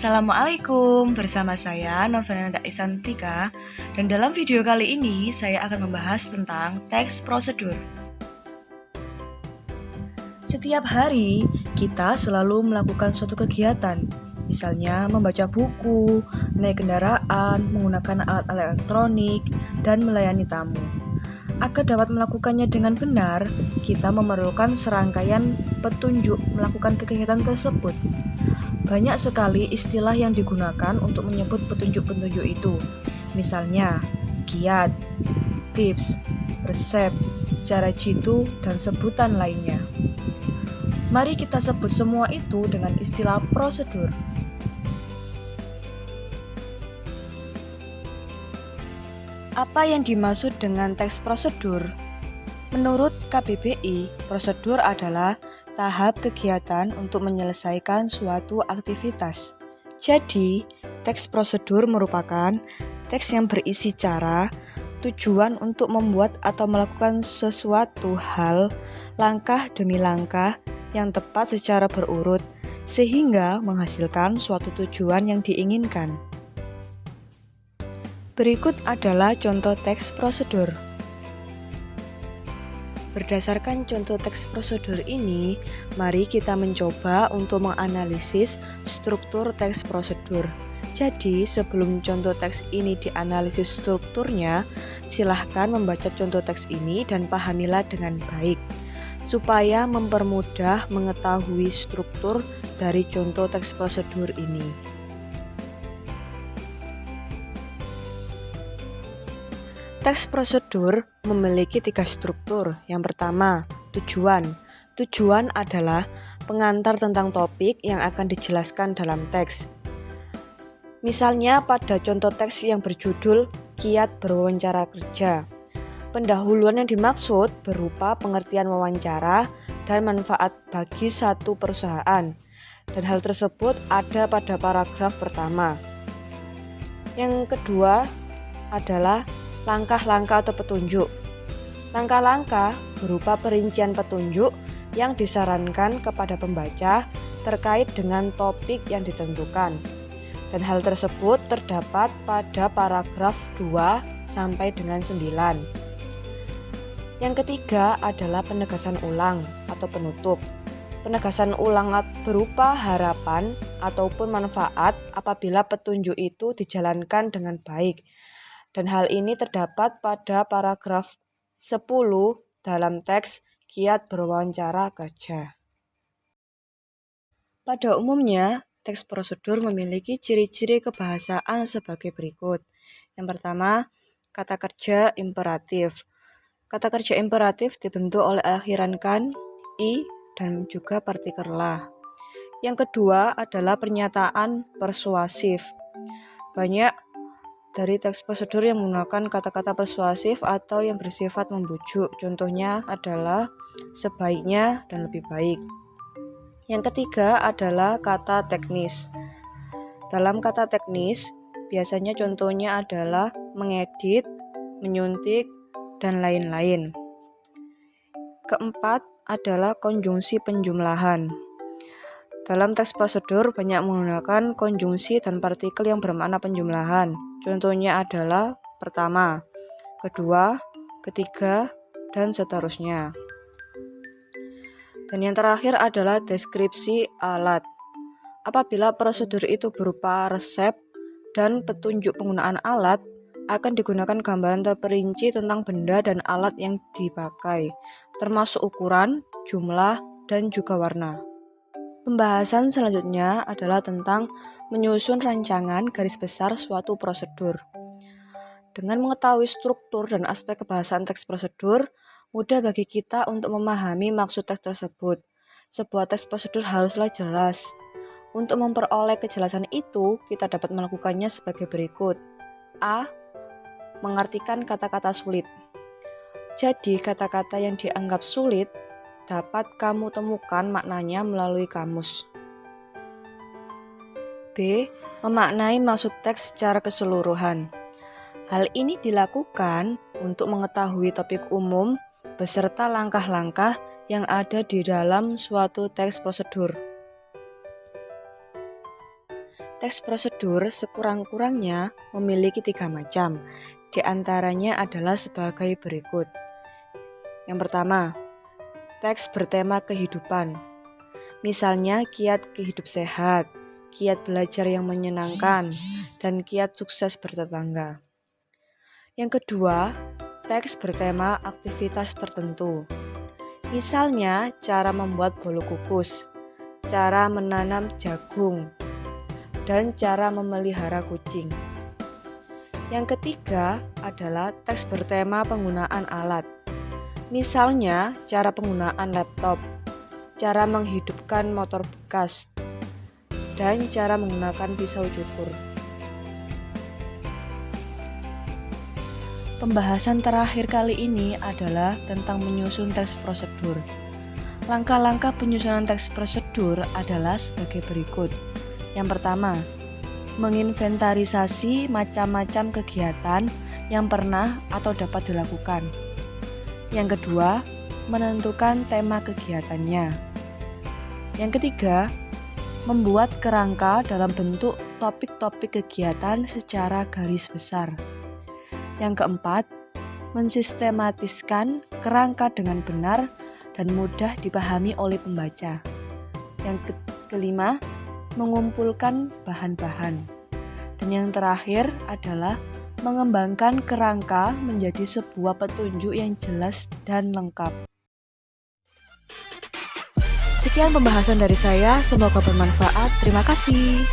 Assalamualaikum, bersama saya Novena Isantika, dan dalam video kali ini saya akan membahas tentang teks prosedur. Setiap hari kita selalu melakukan suatu kegiatan, misalnya membaca buku, naik kendaraan, menggunakan alat elektronik, dan melayani tamu. Agar dapat melakukannya dengan benar, kita memerlukan serangkaian petunjuk melakukan kegiatan tersebut. Banyak sekali istilah yang digunakan untuk menyebut petunjuk-petunjuk itu. Misalnya, kiat, tips, resep, cara jitu, dan sebutan lainnya. Mari kita sebut semua itu dengan istilah prosedur. Apa yang dimaksud dengan teks prosedur? Menurut KBBI, prosedur adalah tahap kegiatan untuk menyelesaikan suatu aktivitas. Jadi, teks prosedur merupakan teks yang berisi cara, tujuan untuk membuat atau melakukan sesuatu hal, langkah demi langkah yang tepat secara berurut, sehingga menghasilkan suatu tujuan yang diinginkan. Berikut adalah contoh teks prosedur. Berdasarkan contoh teks prosedur ini, mari kita mencoba untuk menganalisis struktur teks prosedur. Jadi, sebelum contoh teks ini dianalisis strukturnya, silahkan membaca contoh teks ini dan pahamilah dengan baik, supaya mempermudah mengetahui struktur dari contoh teks prosedur ini. Teks prosedur memiliki 3 struktur. Yang pertama, tujuan. Tujuan adalah pengantar tentang topik yang akan dijelaskan dalam teks. Misalnya pada contoh teks yang berjudul Kiat Berwawancara Kerja. Pendahuluan yang dimaksud berupa pengertian wawancara dan manfaat bagi satu perusahaan. Dan hal tersebut ada pada paragraf pertama. Yang kedua adalah langkah-langkah atau petunjuk. Langkah-langkah berupa perincian petunjuk yang disarankan kepada pembaca terkait dengan topik yang ditentukan. Dan hal tersebut terdapat pada paragraf 2 sampai dengan 9. Yang ketiga adalah penegasan ulang atau penutup. Penegasan ulang berupa harapan ataupun manfaat apabila petunjuk itu dijalankan dengan baik. Dan hal ini terdapat pada paragraf 10 dalam teks Kiat Berwawancara Kerja. Pada umumnya, teks prosedur memiliki ciri-ciri kebahasaan sebagai berikut. Yang pertama, kata kerja imperatif. Kata kerja imperatif dibentuk oleh akhiran kan, i, dan juga partikel la. Yang kedua adalah pernyataan persuasif. Banyak dari teks prosedur yang menggunakan kata-kata persuasif atau yang bersifat membujuk. Contohnya adalah sebaiknya dan lebih baik. Yang ketiga adalah kata teknis. Dalam kata teknis, biasanya contohnya adalah mengedit, menyuntik, dan lain-lain. Keempat adalah konjungsi penjumlahan. Dalam teks prosedur banyak menggunakan konjungsi dan partikel yang bermakna penjumlahan. Contohnya adalah pertama, kedua, ketiga, dan seterusnya. Dan yang terakhir adalah deskripsi alat. Apabila prosedur itu berupa resep dan petunjuk penggunaan alat, akan digunakan gambaran terperinci tentang benda dan alat yang dipakai, termasuk ukuran, jumlah, dan juga warna. Pembahasan selanjutnya adalah tentang menyusun rancangan garis besar suatu prosedur. Dengan mengetahui struktur dan aspek kebahasaan teks prosedur, mudah bagi kita untuk memahami maksud teks tersebut. Sebuah teks prosedur haruslah jelas. Untuk memperoleh kejelasan itu, kita dapat melakukannya sebagai berikut. A. Mengartikan kata-kata sulit. Jadi, kata-kata yang dianggap sulit dapat kamu temukan maknanya melalui kamus. B. Memaknai maksud teks secara keseluruhan. Hal ini dilakukan untuk mengetahui topik umum beserta langkah-langkah yang ada di dalam suatu teks prosedur. Teks prosedur sekurang-kurangnya memiliki 3 macam. Di antaranya adalah sebagai berikut. Yang pertama, teks bertema kehidupan. Misalnya kiat hidup sehat, kiat belajar yang menyenangkan, dan kiat sukses bertetangga. Yang kedua, teks bertema aktivitas tertentu. Misalnya cara membuat bolu kukus, cara menanam jagung, dan cara memelihara kucing. Yang ketiga adalah teks bertema penggunaan alat. Misalnya cara penggunaan laptop, cara menghidupkan motor bekas, dan cara menggunakan pisau cukur. Pembahasan terakhir kali ini adalah tentang menyusun teks prosedur. Langkah-langkah penyusunan teks prosedur adalah sebagai berikut. Yang pertama, menginventarisasi macam-macam kegiatan yang pernah atau dapat dilakukan. Yang kedua, menentukan tema kegiatannya. Yang ketiga, membuat kerangka dalam bentuk topik-topik kegiatan secara garis besar. Yang keempat, mensistematiskan kerangka dengan benar dan mudah dipahami oleh pembaca. Yang kelima, mengumpulkan bahan-bahan. Dan yang terakhir adalah mengembangkan kerangka menjadi sebuah petunjuk yang jelas dan lengkap. Sekian pembahasan dari saya, semoga bermanfaat. Terima kasih.